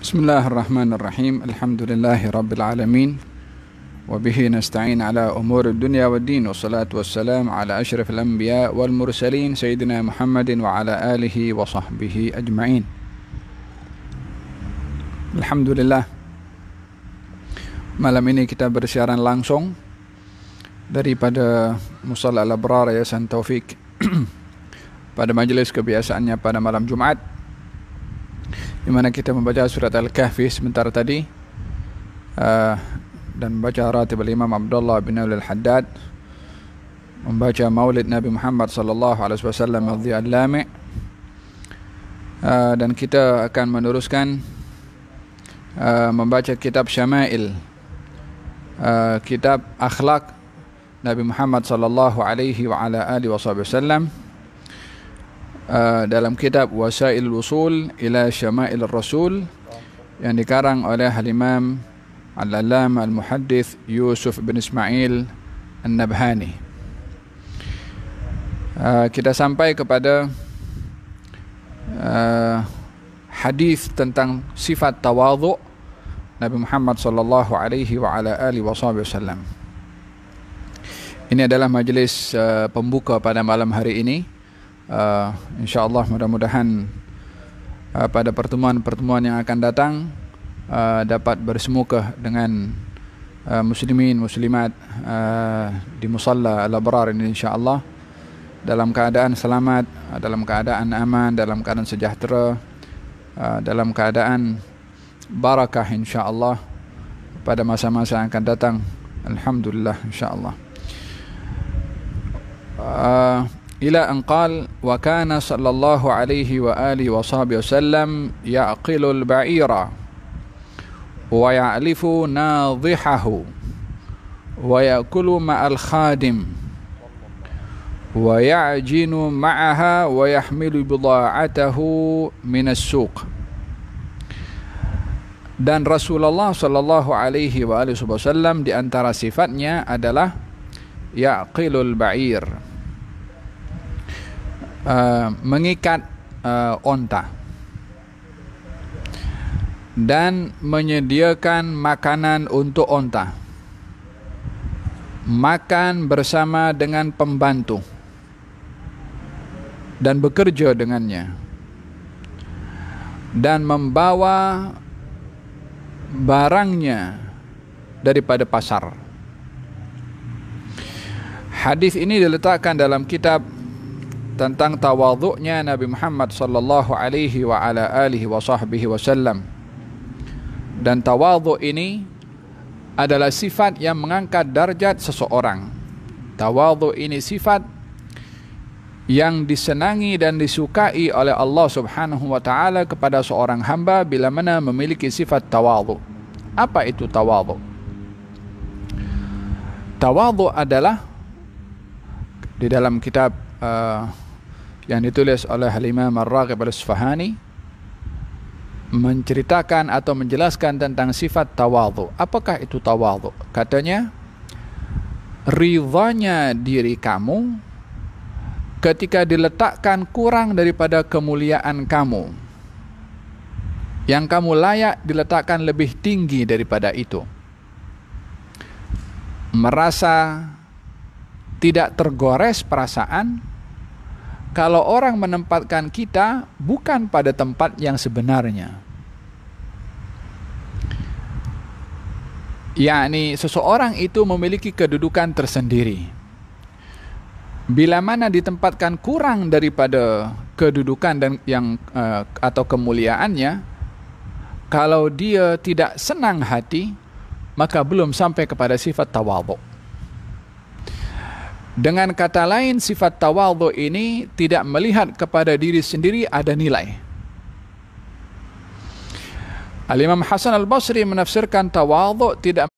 Bismillahirrahmanirrahim. Alhamdulillahi rabbil alamin. Wa bihi nasta'in ala umuri dunya waddin. Wassalatu wassalamu ala asyrafil anbiya wal mursalin sayyidina Muhammadin wa ala alihi wa sahbihi ajma'in. Alhamdulillah, malam ini kita bersiaran langsung daripada Musalla Al-Abrar Yayasan Taufik pada majlis kebiasaannya pada malam Jumat, di mana kita membaca surat Al-Kahfi sebentar tadi dan membaca ratib Imam Abdullah bin Al-Haddad, membaca Maulid Nabi Muhammad sallallahu alaihi wasallam Al-Dhiyal Lami', dan kita akan meneruskan membaca kitab Syama'il, kitab akhlak Nabi Muhammad sallallahu alaihi wa ala alihi wasallam, dalam kitab Wasail Usul ila Syama'il Rasul yang dikarang oleh Al-Imam Al-Allamah Al-Muhaddits Yusuf bin Ismail An-Nabhani. Kita sampai kepada hadis tentang sifat tawadhu Nabi Muhammad sallallahu alaihi wa ala alihi wasallam. Ini adalah majlis pembuka pada malam hari ini. InsyaAllah mudah-mudahan pada pertemuan-pertemuan yang akan datang dapat bersemuka dengan muslimin muslimat di Musalla Al-Abrar ini, insyaAllah dalam keadaan selamat, dalam keadaan aman, dalam keadaan sejahtera, dalam keadaan barakah, insyaAllah pada masa-masa yang akan datang. Alhamdulillah, insyaAllah. Ila an qal wa kana sallallahu alaihi wa alihi wa sahbihi wasallam ya'qilul ba'ira wa ya'lifu nadhihahu wa ya'kulu ma'al khadim wa ya'jinu ma'aha wa yahmilu bidha'atahu minas suq. Dan Rasulullah sallallahu alaihi wa alihi wasallam di antara sifatnya adalah ya'qilul ba'ir, mengikat onta dan menyediakan makanan untuk onta, makan bersama dengan pembantu dan bekerja dengannya, dan membawa barangnya daripada pasar. Hadis ini diletakkan dalam kitab tentang tawadhu'nya Nabi Muhammad sallallahu alaihi wa ala alihi wa sahbihi wasallam. Dan tawadhu' ini adalah sifat yang mengangkat darjat seseorang. Tawadhu' ini sifat yang disenangi dan disukai oleh Allah Subhanahu wa taala kepada seorang hamba bila mana memiliki sifat tawadhu'. Apa itu tawadhu'? Tawadhu' adalah di dalam kitab yang ditulis oleh Al-Imam Ar-Raghib Al-Isfahani menceritakan atau menjelaskan tentang sifat tawadhu. Apakah itu tawadhu? Katanya, ridhanya diri kamu ketika diletakkan kurang daripada kemuliaan kamu, yang kamu layak diletakkan lebih tinggi daripada itu. Merasa tidak tergores perasaan kalau orang menempatkan kita bukan pada tempat yang sebenarnya. Yakni seseorang itu memiliki kedudukan tersendiri. Bila mana ditempatkan kurang daripada kedudukan dan yang atau kemuliaannya, kalau dia tidak senang hati, maka belum sampai kepada sifat tawadhu'. Dengan kata lain, sifat tawadhu' ini tidak melihat kepada diri sendiri ada nilai. Al-Imam Hasan Al-Basri menafsirkan tawadhu' tidak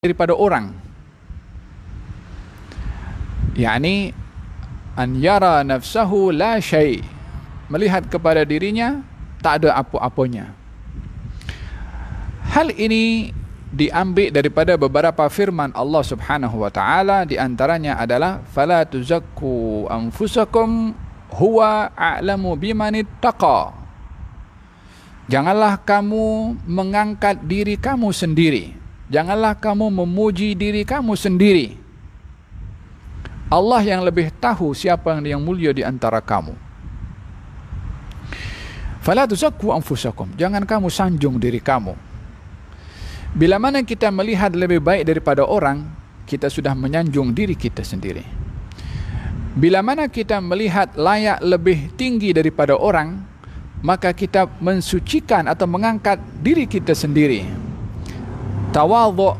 daripada orang, yakni an yara nafsahu la syai', melihat kepada dirinya tak ada apa-apanya. Hal ini diambil daripada beberapa firman Allah Subhanahu wa taala, di antaranya adalah fala tuzakku anfusakum huwa a'lamu bimanittaqa. Janganlah kamu mengangkat diri kamu sendiri. Janganlah kamu memuji diri kamu sendiri. Allah yang lebih tahu siapa yang mulia di antara kamu. Fala tuzakku anfusakum. Jangan kamu sanjung diri kamu. Bila mana kita melihat lebih baik daripada orang, kita sudah menyanjung diri kita sendiri. Bila mana kita melihat layak lebih tinggi daripada orang, maka kita mensucikan atau mengangkat diri kita sendiri. Tawadhu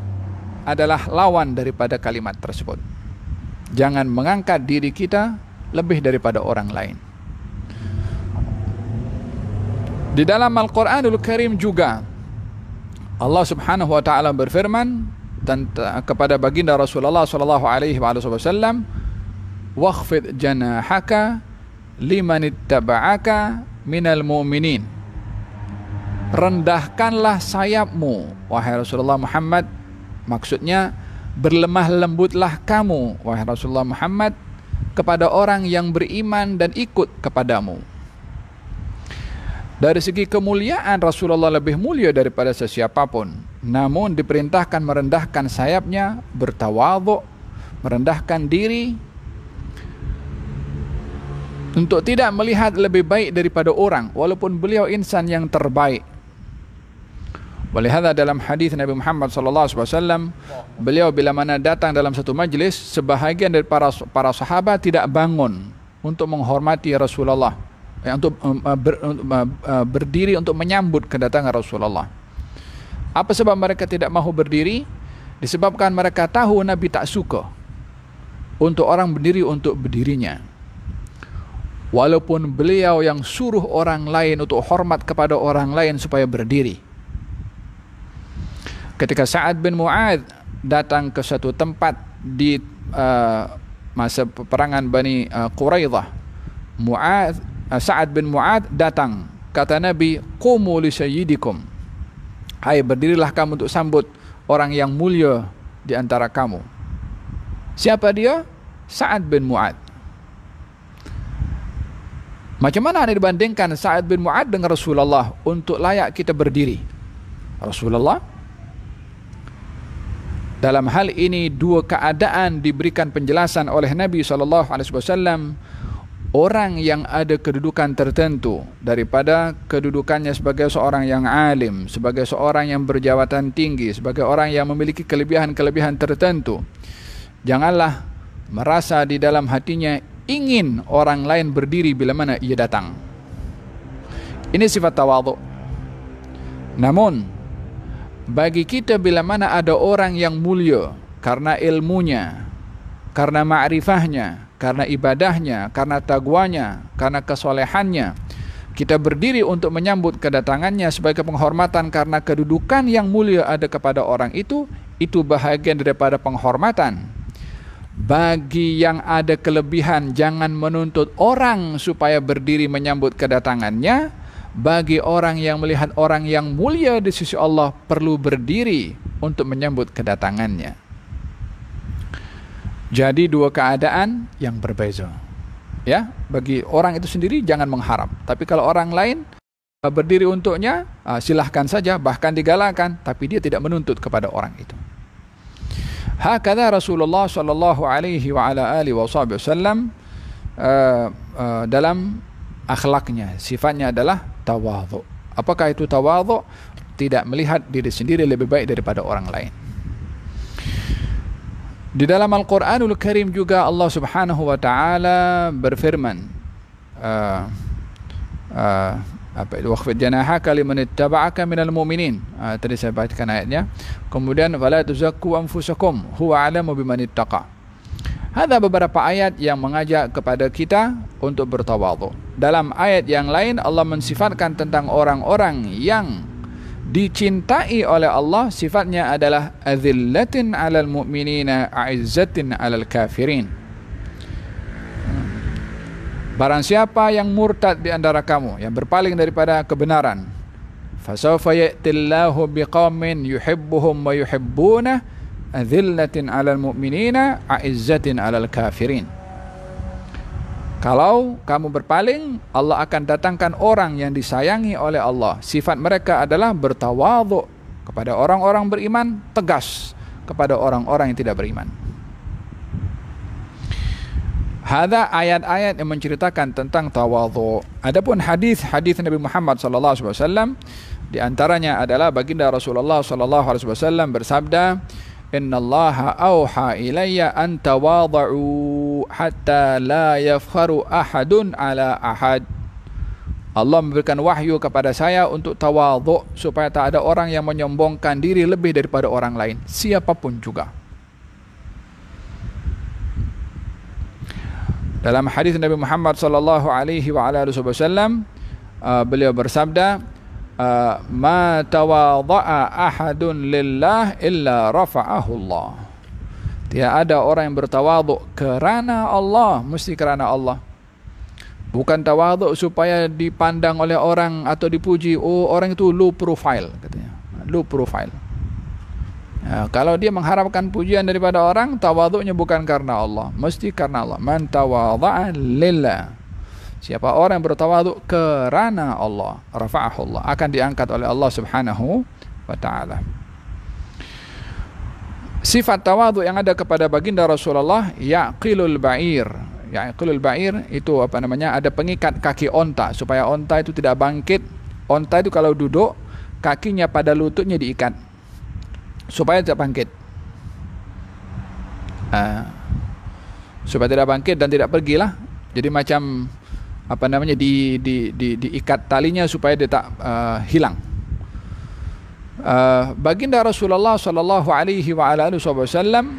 adalah lawan daripada kalimat tersebut. Jangan mengangkat diri kita lebih daripada orang lain. Di dalam Al-Quranul Karim juga Allah Subhanahu wa taala berfirman kepada baginda Rasulullah sallallahu alaihi wasallam, "Wakhfid janahaka liman ittaba'aka minal mu'minin." Rendahkanlah sayapmu wahai Rasulullah Muhammad. Maksudnya berlemah lembutlah kamu wahai Rasulullah Muhammad kepada orang yang beriman dan ikut kepadamu. Dari segi kemuliaan, Rasulullah lebih mulia daripada sesiapapun. Namun diperintahkan merendahkan sayapnya, bertawadhu, merendahkan diri, untuk tidak melihat lebih baik daripada orang, walaupun beliau insan yang terbaik. Walihada dalam hadis Nabi Muhammad SAW, beliau bila mana datang dalam satu majlis, sebahagian dari para sahabat tidak bangun untuk menghormati Rasulullah, untuk berdiri untuk menyambut kedatangan Rasulullah. Apa sebab mereka tidak mahu berdiri? Disebabkan mereka tahu Nabi tak suka untuk orang berdiri untuk berdirinya. Walaupun beliau yang suruh orang lain untuk hormat kepada orang lain supaya berdiri. Ketika Sa'ad bin Mu'adz datang ke satu tempat di masa peperangan Bani Quraidah, Sa'ad bin Mu'adz datang, kata Nabi, "Qumu li sayyidikum." Hai, berdirilah kamu untuk sambut orang yang mulia di antara kamu. Siapa dia? Sa'ad bin Mu'adz. Macam mana anda dibandingkan Sa'ad bin Mu'adz dengan Rasulullah untuk layak kita berdiri? Rasulullah dalam hal ini dua keadaan diberikan penjelasan oleh Nabi SAW. Orang yang ada kedudukan tertentu daripada kedudukannya sebagai seorang yang alim, sebagai seorang yang berjawatan tinggi, sebagai orang yang memiliki kelebihan-kelebihan tertentu, janganlah merasa di dalam hatinya ingin orang lain berdiri bila mana ia datang. Ini sifat tawadhu. Namun bagi kita bila mana ada orang yang mulia karena ilmunya, karena ma'rifahnya, karena ibadahnya, karena taqwanya, karena kesolehannya, kita berdiri untuk menyambut kedatangannya sebagai penghormatan karena kedudukan yang mulia ada kepada orang itu bahagian daripada penghormatan. Bagi yang ada kelebihan, jangan menuntut orang supaya berdiri menyambut kedatangannya. Bagi orang yang melihat orang yang mulia di sisi Allah, perlu berdiri untuk menyambut kedatangannya. Jadi dua keadaan yang berbeza. Ya, bagi orang itu sendiri jangan mengharap. Tapi kalau orang lain berdiri untuknya, silahkan saja, bahkan digalakkan, tapi dia tidak menuntut kepada orang itu. Hakadha Rasulullah sallallahu alaihi wa ala alihi wasallam dalam akhlaknya, sifatnya adalah tawadhu. Apakah itu tawadhu? Tidak melihat diri sendiri lebih baik daripada orang lain. Di dalam Al-Quranul Karim juga Allah Subhanahu wa taala berfirman, "Wakhfid janahaka liman ittaba'aka minal mu'minin." Tadi saya bacakan ayatnya. Kemudian fala tuzakku anfusakum huwa a'lamu biman ittaqa. Ada beberapa ayat yang mengajak kepada kita untuk bertawadhu. Dalam ayat yang lain Allah mensifatkan tentang orang-orang yang dicintai oleh Allah, sifatnya adalah azillatin 'alal mu'minina a'izzatin 'alal kafirin. Barang siapa yang murtad di antara kamu, yang berpaling daripada kebenaran, fasawfa ya'tillahu biqaumin yuhibbuhum wa yuhibbunah azillatin 'alal mu'minina a'izzatin 'alal kafirin. Kalau kamu berpaling, Allah akan datangkan orang yang disayangi oleh Allah. Sifat mereka adalah bertawadhu kepada orang-orang beriman, tegas kepada orang-orang yang tidak beriman. Hadza ayat-ayat yang menceritakan tentang tawadhu. Adapun hadis-hadis Nabi Muhammad sallallahu alaihi wasallam, di antaranya adalah baginda Rasulullah sallallahu alaihi wasallam bersabda, "Innallaha auha ilayya an tawadhu hatta la yafkharu ahadun ala ahad." Allah memberikan wahyu kepada saya untuk tawadhu supaya tak ada orang yang menyombongkan diri lebih daripada orang lain, siapapun juga. Dalam hadis Nabi Muhammad sallallahu alaihi wa alihi wasallam, beliau bersabda, "Ma tawadha'a ahadun lillah illa rafa'ahu Allah." Tidak ada orang yang bertawadhu kerana Allah, mesti kerana Allah. Bukan tawadhu supaya dipandang oleh orang atau dipuji. Oh, orang itu low profile katanya. Low profile. Kalau dia mengharapkan pujian daripada orang, tawadhu'nya bukan karena Allah, mesti karena Allah. Man tawadha'a lillah. Siapa orang yang bertawadhu kerana Allah, rafa'ahu Allah, akan diangkat oleh Allah Subhanahu wa taala. Sifat tawadhu yang ada kepada baginda Rasulullah, yaqilul ba'ir. Yaqilul ba'ir itu apa namanya? Ada pengikat kaki onta supaya onta itu tidak bangkit. Onta itu kalau duduk, kakinya pada lututnya diikat supaya tidak bangkit, supaya tidak bangkit dan tidak pergilah. Jadi macam apa namanya, diikat talinya supaya dia tak hilang. Baginda Rasulullah sallallahu alaihi wa alihi wasallam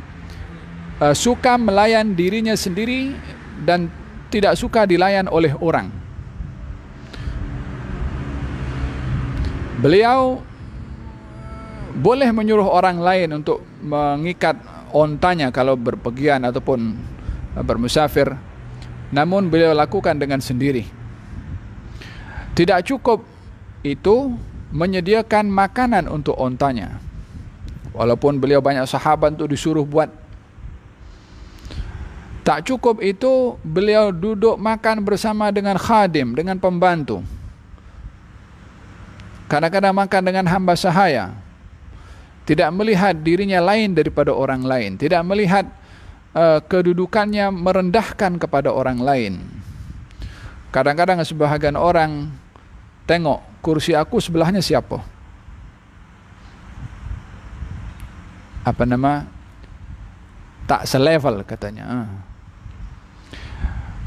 suka melayan dirinya sendiri dan tidak suka dilayan oleh orang. Beliau boleh menyuruh orang lain untuk mengikat ontanya kalau berpergian ataupun bermusafir, namun beliau lakukan dengan sendiri. Tidak cukup itu menyediakan makanan untuk ontanya, walaupun beliau banyak sahabat untuk disuruh buat. Tak cukup itu beliau duduk makan bersama dengan khadim, dengan pembantu. Kadang-kadang makan dengan hamba sahaya. Tidak melihat dirinya lain daripada orang lain, tidak melihat kedudukannya merendahkan kepada orang lain. Kadang-kadang sebahagian orang tengok kursi aku sebelahnya siapa, apa nama, tak selevel katanya.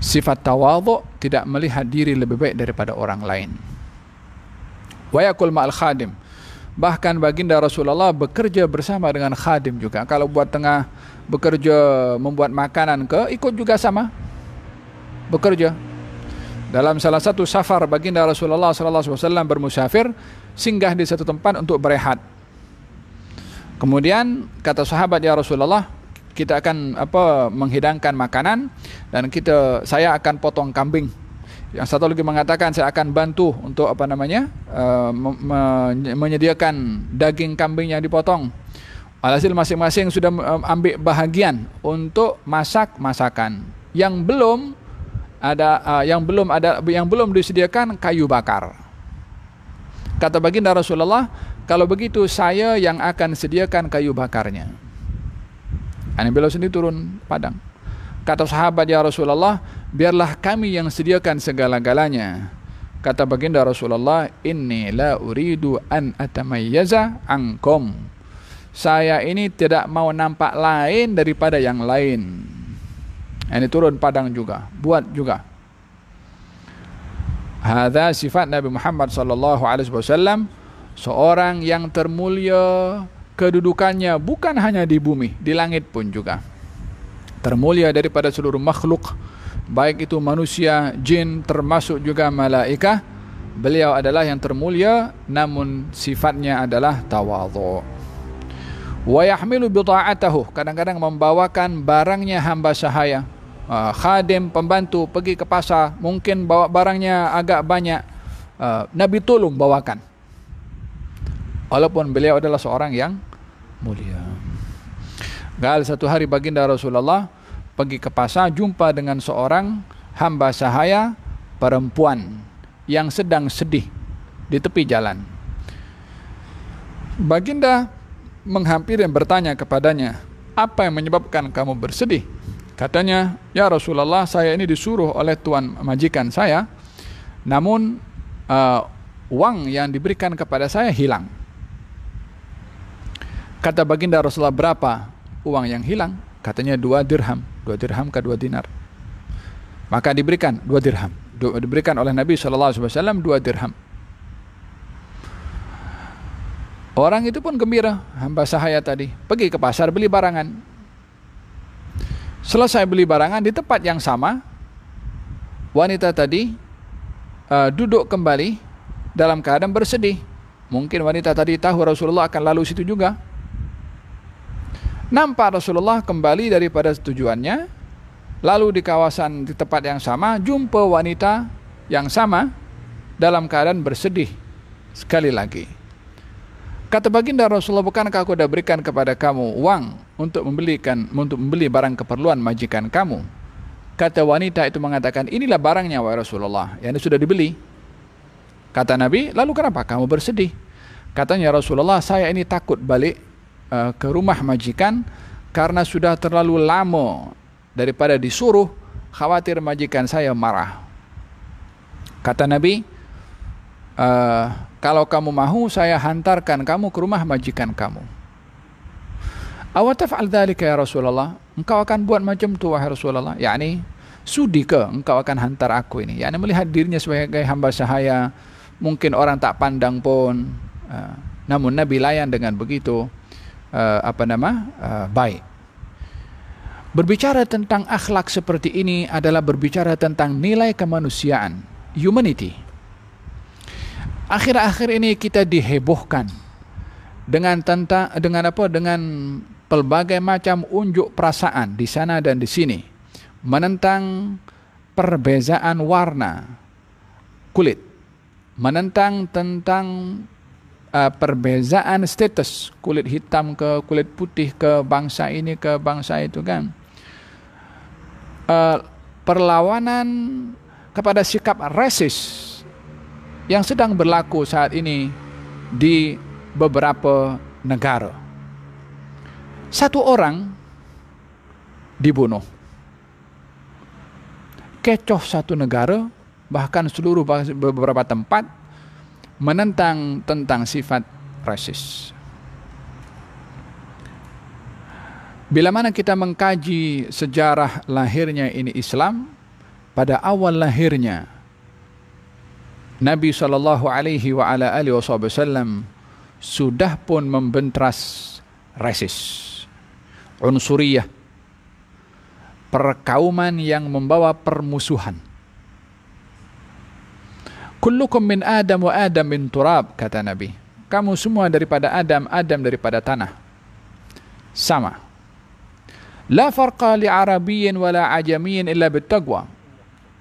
Sifat tawadhu tidak melihat diri lebih baik daripada orang lain. Wa yakul ma'al khadim. Bahkan baginda Rasulullah bekerja bersama dengan khadim juga. Kalau buat tengah bekerja membuat makanan ikut juga sama bekerja. Dalam salah satu safar baginda Rasulullah sallallahu alaihi wasallam bermusafir, singgah di satu tempat untuk berehat. Kemudian kata sahabat, "Ya Rasulullah, kita akan menghidangkan makanan dan saya akan potong kambing." Yang satu lagi mengatakan, "Saya akan bantu untuk menyediakan daging kambing yang dipotong." Alhasil masing-masing sudah ambil bahagian untuk masak masakan. Yang belum disediakan kayu bakar. Kata baginda Rasulullah, "Kalau begitu saya yang akan sediakan kayu bakarnya." Ini beliau sendiri turun padang. Kata sahabat, "Ya Rasulullah, biarlah kami yang sediakan segala-galanya." Kata baginda Rasulullah, "Inni la uridu an atamayyaza ankum." Saya ini tidak mau nampak lain daripada yang lain. Ini turun padang juga, buat juga. Hadza sifat Nabi Muhammad sallallahu alaihi wasallam, seorang yang termulia kedudukannya bukan hanya di bumi, di langit pun juga. Termulia daripada seluruh makhluk, baik itu manusia, jin, termasuk juga malaikah. Beliau adalah yang termulia, namun sifatnya adalah tawadhu. Wa yahmilu bi ta'atahu, kadang-kadang membawakan barangnya hamba sahaya. Khadim, pembantu pergi ke pasar, mungkin bawa barangnya agak banyak, Nabi tolong bawakan. Walaupun beliau adalah seorang yang mulia. Satu hari baginda Rasulullah pergi ke pasar, jumpa dengan seorang hamba sahaya perempuan yang sedang sedih di tepi jalan. Baginda menghampiri dan bertanya kepadanya, apa yang menyebabkan kamu bersedih? Katanya, ya Rasulullah, saya ini disuruh oleh tuan majikan saya, namun uang yang diberikan kepada saya hilang. Kata baginda, Rasulullah, berapa uang yang hilang? Katanya 2 dirham. 2 dirham ke 2 dinar. Maka diberikan 2 dirham. Diberikan oleh Nabi SAW 2 dirham. Orang itu pun gembira, hamba sahaya tadi. Pergi ke pasar beli barangan. Selesai beli barangan, di tempat yang sama, wanita tadi duduk kembali dalam keadaan bersedih. Mungkin wanita tadi tahu Rasulullah akan lalu situ juga. Nampak Rasulullah kembali daripada tujuannya, lalu di kawasan di tempat yang sama jumpa wanita yang sama dalam keadaan bersedih sekali lagi. Kata baginda Rasulullah, bukankah aku sudah berikan kepada kamu uang untuk membeli barang keperluan majikan kamu? Kata wanita itu mengatakan, inilah barangnya wahai Rasulullah, yang sudah dibeli. Kata Nabi, lalu kenapa kamu bersedih? Katanya, Rasulullah, saya ini takut balik ke rumah majikan karena sudah terlalu lama daripada disuruh, khawatir majikan saya marah. Kata Nabi, kalau kamu mahu, saya hantarkan kamu ke rumah majikan kamu. Awataf'al dzalika ya Rasulullah? Engkau akan buat macam tu wahai Rasulullah? yakni sudi ke engkau akan hantar aku ini? Yakni melihat dirinya sebagai hamba sahaya, mungkin orang tak pandang pun, namun Nabi layan dengan begitu baik. Berbicara tentang akhlak seperti ini adalah berbicara tentang nilai kemanusiaan, humanity. Akhir-akhir ini kita dihebohkan dengan pelbagai macam unjuk perasaan di sana dan di sini, menentang perbezaan warna kulit, menentang perbezaan status, kulit hitam ke kulit putih, ke bangsa ini ke bangsa itu kan. Perlawanan kepada sikap rasis yang sedang berlaku saat ini di beberapa negara. Satu orang dibunuh, kecoh satu negara, bahkan seluruh beberapa tempat menentang tentang sifat rasis. Bila mana kita mengkaji sejarah lahirnya ini Islam, pada awal lahirnya Nabi SAW sudah pun membentras rasis, unsuriyah, perkauman yang membawa permusuhan. Kullukum min Adam wa Adam min turab, kata Nabi. Kamu semua daripada Adam, Adam daripada tanah. Sama. La farqa li Arabiyyin wala Ajamiyyin illa bittaqwa.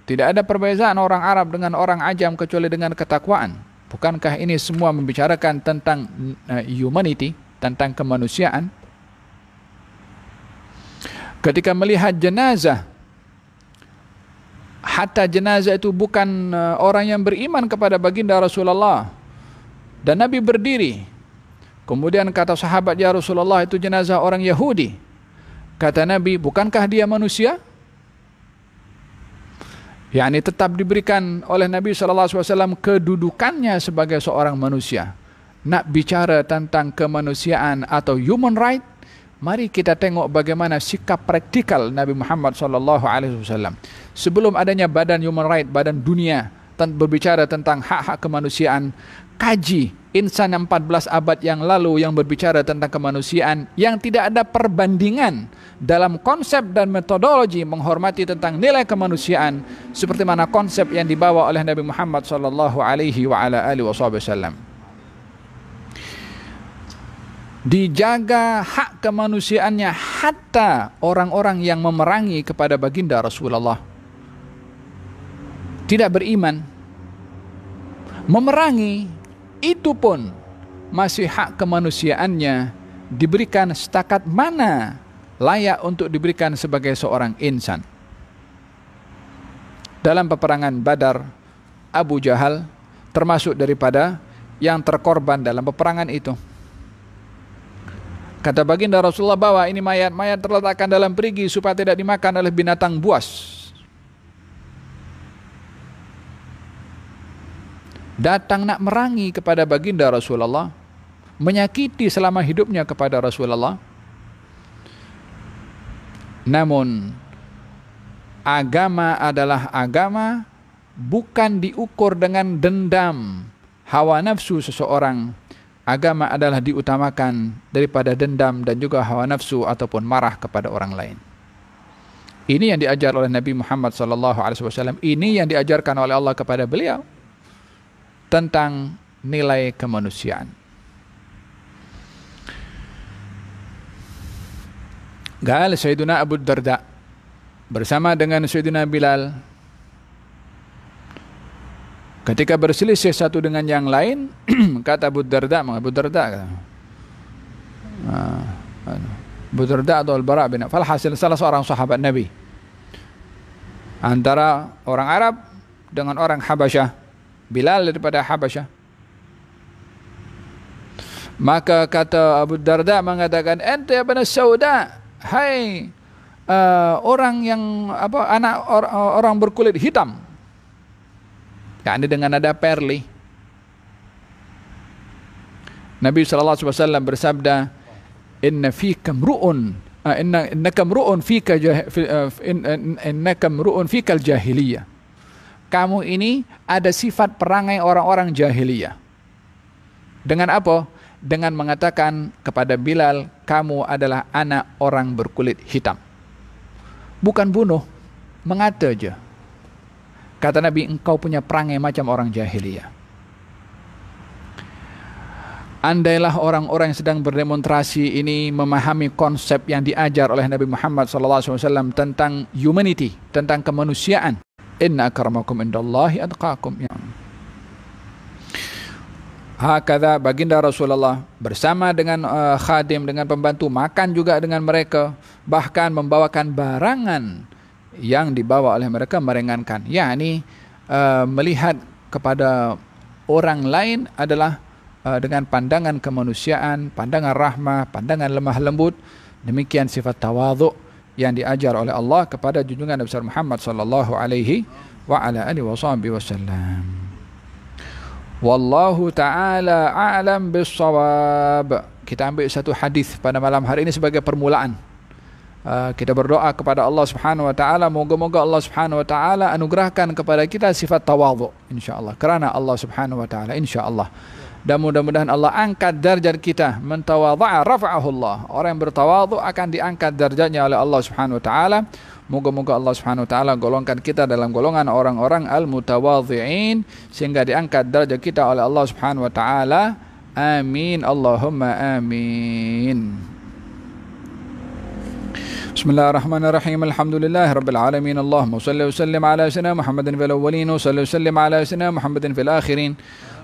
Tidak ada perbezaan orang Arab dengan orang Ajam kecuali dengan ketakwaan. Bukankah ini semua membicarakan tentang humanity, tentang kemanusiaan? Ketika melihat jenazah, hatta jenazah itu bukan orang yang beriman kepada baginda Rasulullah, dan Nabi berdiri. Kemudian kata sahabat, ya Rasulullah, itu jenazah orang Yahudi. Kata Nabi, bukankah dia manusia? yakni tetap diberikan oleh Nabi SAW kedudukannya sebagai seorang manusia. Nak bicara tentang kemanusiaan atau human right, mari kita tengok bagaimana sikap praktikal Nabi Muhammad SAW. Sebelum adanya badan human right, badan dunia berbicara tentang hak-hak kemanusiaan, kaji insan 14 abad yang lalu yang berbicara tentang kemanusiaan, yang tidak ada perbandingan dalam konsep dan metodologi menghormati tentang nilai kemanusiaan seperti mana konsep yang dibawa oleh Nabi Muhammad SAW. Dijaga hak kemanusiaannya hatta orang-orang yang memerangi kepada baginda Rasulullah, tidak beriman, memerangi, itu pun masih hak kemanusiaannya diberikan setakat mana layak untuk diberikan sebagai seorang insan. dalam peperangan Badar, Abu Jahal termasuk daripada yang terkorban dalam peperangan itu. Kata baginda Rasulullah, bawa ini mayat terletakkan dalam perigi supaya tidak dimakan oleh binatang buas. Datang nak merangi kepada baginda Rasulullah, menyakiti selama hidupnya kepada Rasulullah. Namun agama adalah agama, bukan diukur dengan dendam, hawa nafsu seseorang. Agama adalah diutamakan daripada dendam dan juga hawa nafsu ataupun marah kepada orang lain. Ini yang diajar oleh Nabi Muhammad SAW. Ini yang diajarkan oleh Allah kepada beliau tentang nilai kemanusiaan. Gal Sayyidina Abu Darda bersama dengan Sayyidina Bilal, ketika berselisih satu dengan yang lain, kata Abu Darda atau Al-Bara bin Falhasil, salah seorang sahabat Nabi, antara orang Arab dengan orang Habasyah, Bilal daripada Habasyah. Maka kata Abu Darda mengatakan, ente Ibn Sauda, hai orang yang orang berkulit hitam, yakni dengan nada perli. Nabi SAW bersabda, innaka mru'un fika al-jahiliyah. Kamu ini ada sifat perangai orang-orang jahiliyah. Dengan apa? Dengan mengatakan kepada Bilal, kamu adalah anak orang berkulit hitam. Bukan bunuh, mengata aja. Kata Nabi, engkau punya perangai macam orang jahiliyah. Andailah orang-orang yang sedang berdemonstrasi ini memahami konsep yang diajar oleh Nabi Muhammad SAW tentang humanity, tentang kemanusiaan. Inna akramakum indallahi atqakum. Hakadha baginda Rasulullah bersama dengan khadim, dengan pembantu, makan juga dengan mereka, bahkan membawakan barangan yang dibawa oleh mereka meringankan. Yakni melihat kepada orang lain adalah dengan pandangan kemanusiaan, pandangan rahmah, pandangan lemah lembut. Demikian sifat tawadhu yang diajar oleh Allah kepada junjungan Nabi Muhammad sallallahu alaihi wa ala alihi wasallam. Wallahu ta'ala a'lam bis-shawab. Kita ambil satu hadis pada malam hari ini sebagai permulaan. Kita berdoa kepada Allah Subhanahu wa taala, moga-moga Allah Subhanahu wa taala anugerahkan kepada kita sifat tawadhu insyaallah, kerana Allah Subhanahu wa taala insyaallah. Dan mudah-mudahan Allah angkat darjat kita. Man tawadha'a rafa'ahu Allah. Orang yang bertawadhu akan diangkat darjatnya oleh Allah Subhanahu wa taala. Moga-moga Allah Subhanahu wa taala golongkan kita dalam golongan orang-orang al-mutawadhi'in, sehingga diangkat darjat kita oleh Allah Subhanahu wa taala. Amin, Allahumma amin. Bismillahirrahmanirrahim. Alhamdulillahirabbil alamin. Allahumma shalli wa sallim ala sayyidina Muhammadin fil awwalin wa salli wa sallim ala sayyidina Muhammadin fil akhirin.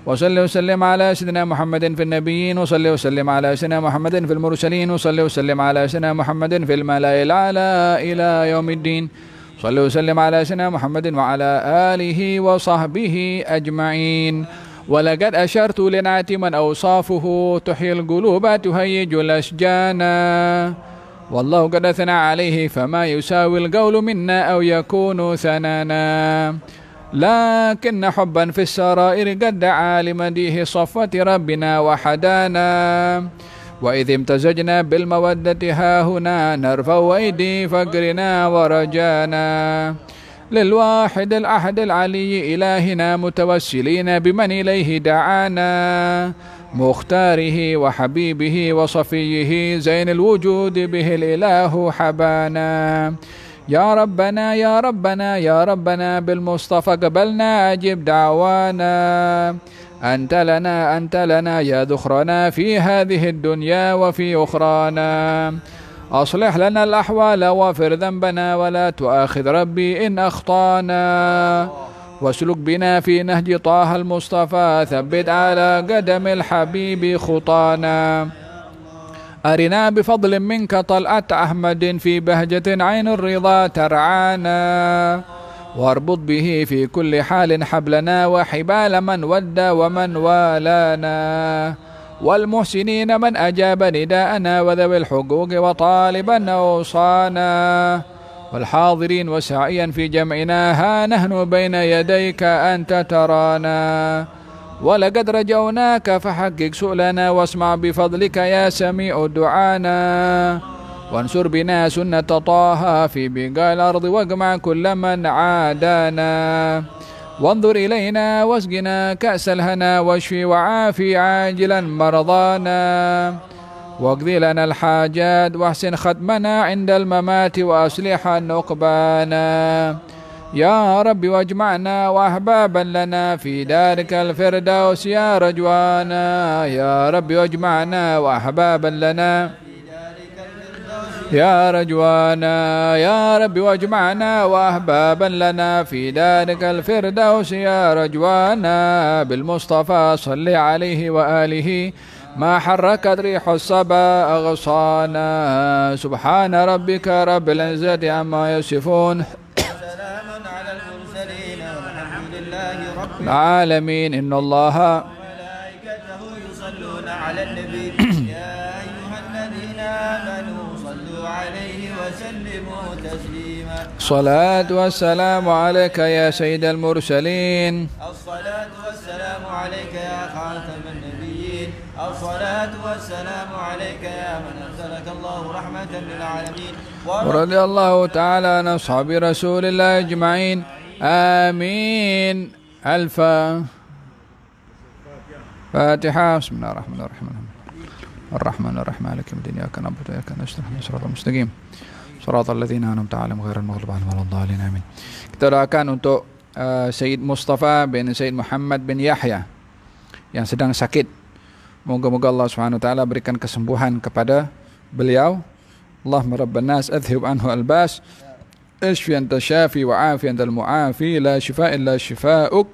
وصلي وسلم على سيدنا محمد في النبيين وصلي وسلم على سيدنا محمد في المرسلين وصلي وسلم على سيدنا محمد في الملأ الأعلى إلى يوم الدين صلي وسلم على سيدنا محمد وعلى آله وصحبه أجمعين. ولقد أشرت لنعت من أوصافه تحيي القلوب تهيج الأشجان والله قد أثنى عليه فما يساوي القول منا أو يكون ثنانا لكن حبا في السرائر قد دعا لمديه صفوة ربنا وحدانا وإذ امتزجنا بالمودة هاهنا نرفع أيدي فقرنا ورجانا للواحد الأحد العلي إلهنا متوسلين بمن إليه دعانا مختاره وحبيبه وصفيه زين الوجود به الإله حبانا يا ربنا يا ربنا يا ربنا بالمصطفى قبلنا أجب دعوانا أنت لنا يا ذخرنا في هذه الدنيا وفي أخرانا أصلح لنا الأحوال واغفر ذنبنا ولا تؤاخذ ربي إن أخطانا واسلك بنا في نهج طه المصطفى ثبت على قدم الحبيب خطانا أرنا بفضل منك طلعة أحمد في بهجة عين الرضا ترعانا واربط به في كل حال حبلنا وحبال من ود ومن والانا والمحسنين من أجاب نداءنا وذوي الحقوق وطالبا أوصانا والحاضرين وسعيا في جمعنا ها نحن بين يديك أنت ترانا ولقد رجوناك فحقق سؤلنا واسمع بفضلك يا سميع دعانا وانصر بنا سنة طه في بقاع الأرض واجمع كل من عادانا وانظر إلينا واسقنا كأس الهنا واشفي وعافي عاجلا مرضانا واقضي لنا الحاجات واحسن ختمنا عند الممات وأصلح نقبانا يا رب واجمعنا وأحبابا لنا في دارك الفردوس يا رجوانا يا رب واجمعنا وأحبابا لنا يا رجوانا يا رب واجمعنا وأحبابا لنا في دارك الفردوس يا رجوانا بالمصطفى صل عليه وآله ما حركت ريح الصبا أغصانا سبحان ربك رب العزة عما يصفون سلام على المرسلين والحمد لله رب العالمين إن الله وملائكته يصلون على النبي يا أيها الذين آمنوا صلوا عليه وسلموا تسليما الصلاة والسلام عليك يا سيد المرسلين الصلاة والسلام عليك يا خاتم النبيين الصلاة والسلام عليك يا من أرسلك الله رحمة للعالمين ورضي الله تعالى عن أصحاب رسول الله أجمعين آمين فاتحة بسم الله الرحمن الرحيم الرحمن الرحيم مالك يوم الدين إياك نعبد وإياك نستعين اهدنا الصراط المستقيم صراط الذين أنعمت عليهم غير المغضوب عليهم ولا الضالين آمين. Kita doakan untuk Sayyid Mustafa bin Sayyid Muhammad bin Yahya yang sedang sakit. Moga-moga Allah Subhanahu wa taala berikan kesembuhan kepada beliau. Allahumma rabban nas adhhib anhu albas اشفي أنت الشافي وعافي أنت المعافي لا شفاء إلا شفاؤك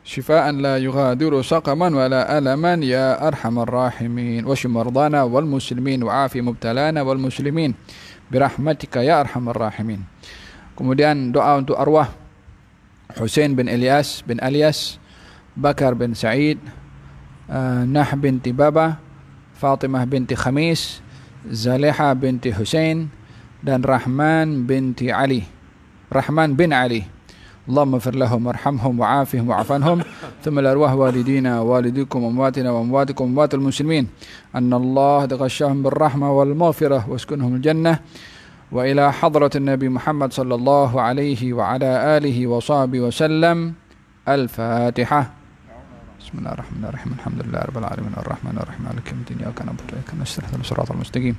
شفاء لا يغادر سقما ولا ألما يا أرحم الراحمين واشف مرضانا والمسلمين وعافي مبتلانا والمسلمين برحمتك ya arhamar rahimin. Kemudian doa untuk arwah Husain bin Ilyas bin Alias, Bakar bin Sa'id, Nah binti Baba, Fatimah binti Khamis, Zaleha binti Husain dan Rahman bin Ali. Allahumma fir lahum warhamhum wa'afihim wa'afanhum thumma al-arwah walidina walidikum amwatina wa amwatikum amwatul muslimin anna Allah taghashahum birrahmah wal maghfirah waskunhum al-jannah wa ila hadratin Nabi Muhammad sallallahu alaihi wa ala alihi wa sahbihi wa sallam. Al-Fatihah. Bismillahirrahmanirrahim. Alhamdulillahi rabbil alamin arrahmanir rahim maliki yawmiddin iyyaka na'budu wa iyyaka nasta'in ihdinas siratal mustaqim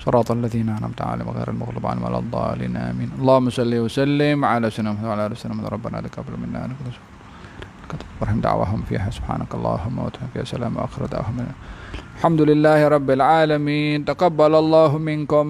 صراط الذين أنعمت عليهم غير المغضوب عليهم ولا الضالين آمين. اللهم صل وسلم على سيدنا محمد وعلى آله وسلم ربنا لك قبل منا ورحم دعواهم فيها سبحانك اللهم وتعالى فيها سلام وآخر دعواهم الحمد لله رب العالمين. تقبل الله منكم.